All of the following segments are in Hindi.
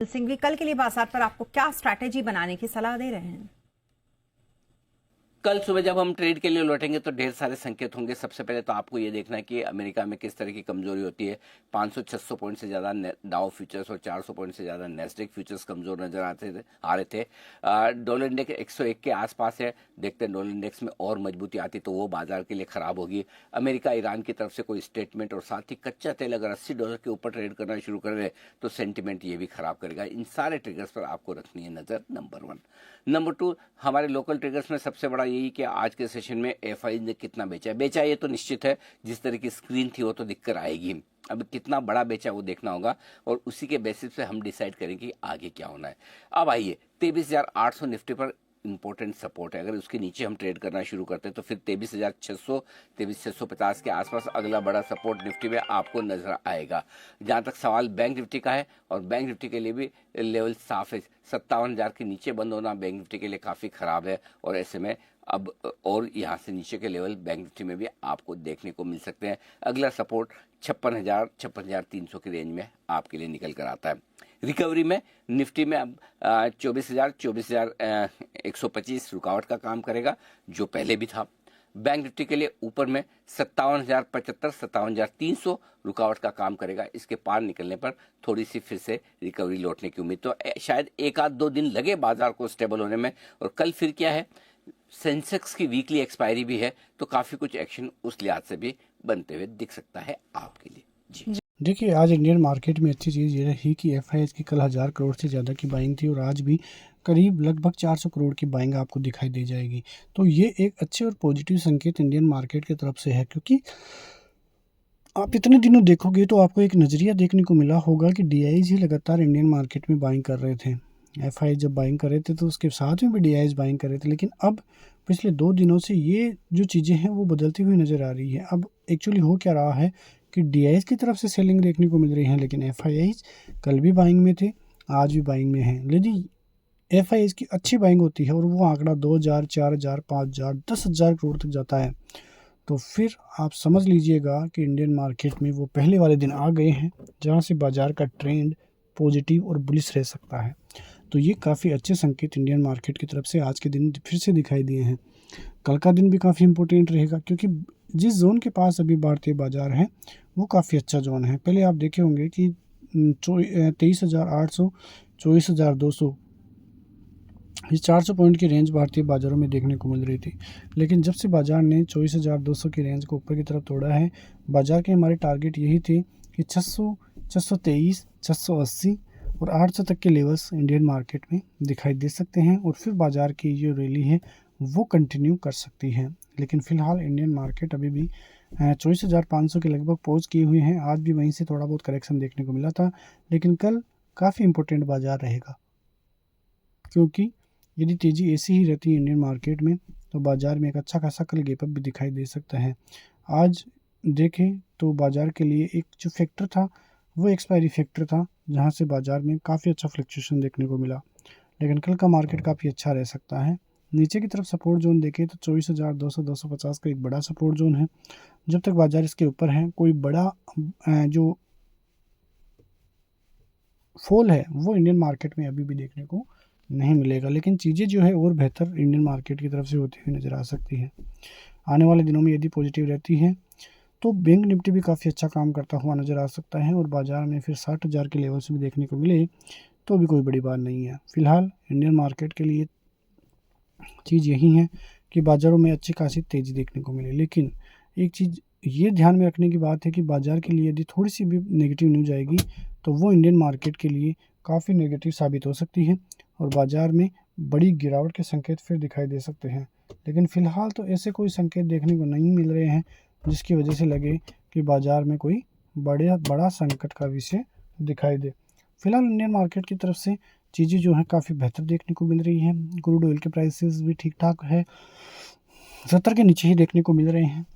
सिंह भी कल के लिए बाजार पर आपको क्या स्ट्रैटेजी बनाने की सलाह दे रहे हैं? कल सुबह जब हम ट्रेड के लिए लौटेंगे तो ढेर सारे संकेत होंगे। सबसे पहले तो आपको ये देखना है कि अमेरिका में किस तरह की कमजोरी होती है। 500-600 पॉइंट से ज़्यादा डाउ फ्यूचर्स और 400 पॉइंट से ज़्यादा नेस्डेक फ्यूचर्स कमजोर नजर आ रहे थे। डॉलर इंडेक्स 101 के आसपास है। देखते हैं डॉलर इंडेक्स में और मजबूती आती तो वो बाजार के लिए खराब होगी। अमेरिका ईरान की तरफ से कोई स्टेटमेंट और साथ ही कच्चा तेल अगर $80 के ऊपर ट्रेड करना शुरू कर रहे तो सेंटिमेंट ये भी खराब करेगा। इन सारे ट्रिगर्स पर आपको रखनी है नजर, नंबर 1। नंबर 2, हमारे लोकल ट्रिगर्स में सबसे बड़ा यही कि आज के सेशन में एफआई ने कितना बेचा ये तो निश्चित है। जिस तरह की स्क्रीन थी वो तो दिक्कत आएगी। अब कितना बड़ा बेचा वो देखना होगा और उसी के बेसिस पे हम डिसाइड करेंगे कि आगे क्या होना है। अब आइए 23,800 निफ्टी पर इंपॉर्टेंट सपोर्ट है। अगर उसके नीचे हम ट्रेड करना शुरू करते हैं तो फिर 23,600 23,650 के आसपास अगला बड़ा सपोर्ट निफ्टी में आपको नजर आएगा। जहां तक सवाल बैंक निफ्टी का है, और बैंक निफ्टी के लिए भी लेवल साफ है। 57,000 के नीचे बंद होना बैंक निफ्टी के लिए काफी खराब है, और ऐसे में अब और यहाँ से नीचे के लेवल बैंक निफ्टी में भी आपको देखने को मिल सकते हैं। अगला सपोर्ट 56,300 की रेंज में आपके लिए निकल कर आता है। रिकवरी में निफ्टी में अब 24,125 रुकावट का काम करेगा, जो पहले भी था। बैंक निफ्टी के लिए ऊपर में 57,075 57,300 रुकावट का काम करेगा। इसके पार निकलने पर थोड़ी सी फिर से रिकवरी लौटने की उम्मीद। तो शायद 1-2 दिन लगे बाजार को स्टेबल होने में। और कल फिर क्या है, सेंसेक्स की वीकली एक्सपायरी भी है, तो काफी कुछ एक्शन उस लिहाज से भी बनते हुए दिख सकता है आपके लिए। जी देखिए, आज इंडियन मार्केट में अच्छी चीज़ ये रही कि एफआईएस की कल 1000 करोड़ से ज़्यादा की बाइंग थी, और आज भी करीब लगभग 400 करोड़ की बाइंग आपको दिखाई दे जाएगी। तो ये एक अच्छे और पॉजिटिव संकेत इंडियन मार्केट की तरफ से है, क्योंकि आप इतने दिनों देखोगे तो आपको एक नज़रिया देखने को मिला होगा कि डीआईज ही लगातार इंडियन मार्केट में बाइंग कर रहे थे। एफआई जब बाइंग कर रहे थे तो उसके साथ में भी डीआईज बाइंग कर रहे थे, लेकिन अब पिछले 2 दिनों से ये जो चीज़ें हैं वो बदलती हुई नज़र आ रही है। अब एक्चुअली हो क्या रहा है कि डीआईज की तरफ से सेलिंग देखने को मिल रही है, लेकिन एफआईआईज कल भी बाइंग में थे, आज भी बाइंग में हैं। यदि एफआईआईज की अच्छी बाइंग होती है और वो आंकड़ा 2,000, 4,000, 5,000, 10,000 करोड़ तक जाता है, तो फिर आप समझ लीजिएगा कि इंडियन मार्केट में वो पहले वाले दिन आ गए हैं जहां से बाजार का ट्रेंड पॉजिटिव और बुलिश रह सकता है। तो ये काफ़ी अच्छे संकेत इंडियन मार्केट की तरफ से आज के दिन फिर से दिखाई दिए हैं। कल का दिन भी काफ़ी इंपॉर्टेंट रहेगा, क्योंकि जिस जोन के पास अभी भारतीय बाजार है वो काफ़ी अच्छा जोन है। पहले आप देखे होंगे कि 23,800, 24,200, ये 400 पॉइंट की रेंज भारतीय बाजारों में देखने को मिल रही थी, लेकिन जब से बाजार ने 24,200 की रेंज को ऊपर की तरफ तोड़ा है, बाजार के हमारे टारगेट यही थे कि 600, 623, 680 और 800 तक के लेवल्स इंडियन मार्केट में दिखाई दे सकते हैं, और फिर बाजार की जो रैली है वो कंटिन्यू कर सकती है। लेकिन फिलहाल इंडियन मार्केट अभी भी 24,500 के लगभग पहुँच किए हुए हैं। आज भी वहीं से थोड़ा बहुत करेक्शन देखने को मिला था, लेकिन कल काफ़ी इंपॉर्टेंट बाजार रहेगा, क्योंकि यदि तेज़ी ऐसी ही रहती है इंडियन मार्केट में तो बाज़ार में एक अच्छा खासा कल गैप अप भी दिखाई दे सकता है। आज देखें तो बाज़ार के लिए एक जो फैक्टर था वो एक्सपायरी फैक्टर था, जहां से बाज़ार में काफ़ी अच्छा फ्लक्चुएशन देखने को मिला, लेकिन कल का मार्केट काफ़ी अच्छा रह सकता है। नीचे की तरफ सपोर्ट जोन देखें तो 24,200, 250 का एक बड़ा सपोर्ट जोन है। जब तक बाज़ार इसके ऊपर है, कोई बड़ा जो फॉल है वो इंडियन मार्केट में अभी भी देखने को नहीं मिलेगा, लेकिन चीज़ें जो है और बेहतर इंडियन मार्केट की तरफ से होती हुई नज़र आ सकती है। आने वाले दिनों में यदि पॉजिटिव रहती है तो बैंक निफ्टी भी काफ़ी अच्छा काम करता हुआ नज़र आ सकता है, और बाज़ार में फिर 60,000 के लेवल से भी देखने को मिले तो भी कोई बड़ी बात नहीं है। फिलहाल इंडियन मार्केट के लिए चीज़ यही है कि बाज़ारों में अच्छी खासी तेज़ी देखने को मिले, लेकिन एक चीज़ ये ध्यान में रखने की बात है कि बाज़ार के लिए यदि थोड़ी सी भी नेगेटिव न्यूज़ आएगी तो वो इंडियन मार्केट के लिए काफ़ी नेगेटिव साबित हो सकती है, और बाज़ार में बड़ी गिरावट के संकेत फिर दिखाई दे सकते हैं। लेकिन फ़िलहाल तो ऐसे कोई संकेत देखने को नहीं मिल रहे हैं जिसकी वजह से लगे कि बाज़ार में कोई बड़ा संकट का विषय दिखाई दे। फिलहाल इंडियन मार्केट की तरफ से चीज़ें जो हैं काफ़ी बेहतर देखने को मिल रही हैं। क्रूड ऑयल के प्राइसेस भी ठीक ठाक है, 70 के नीचे ही देखने को मिल रहे हैं।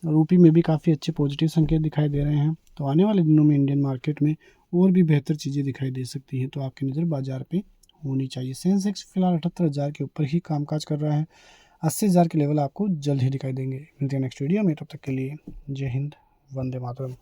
रूपी में भी काफ़ी अच्छे पॉजिटिव संकेत दिखाई दे रहे हैं। तो आने वाले दिनों में इंडियन मार्केट में और भी बेहतर चीज़ें दिखाई दे सकती हैं, तो आपकी नज़र बाजार पे होनी चाहिए। सेंसेक्स फिलहाल 78,000 के ऊपर ही कामकाज कर रहा है। 80,000 के लेवल आपको जल्द ही दिखाई देंगे। मिलते हैं नेक्स्ट वीडियो में, तब तक के लिए जय हिंद, वंदे मातरम।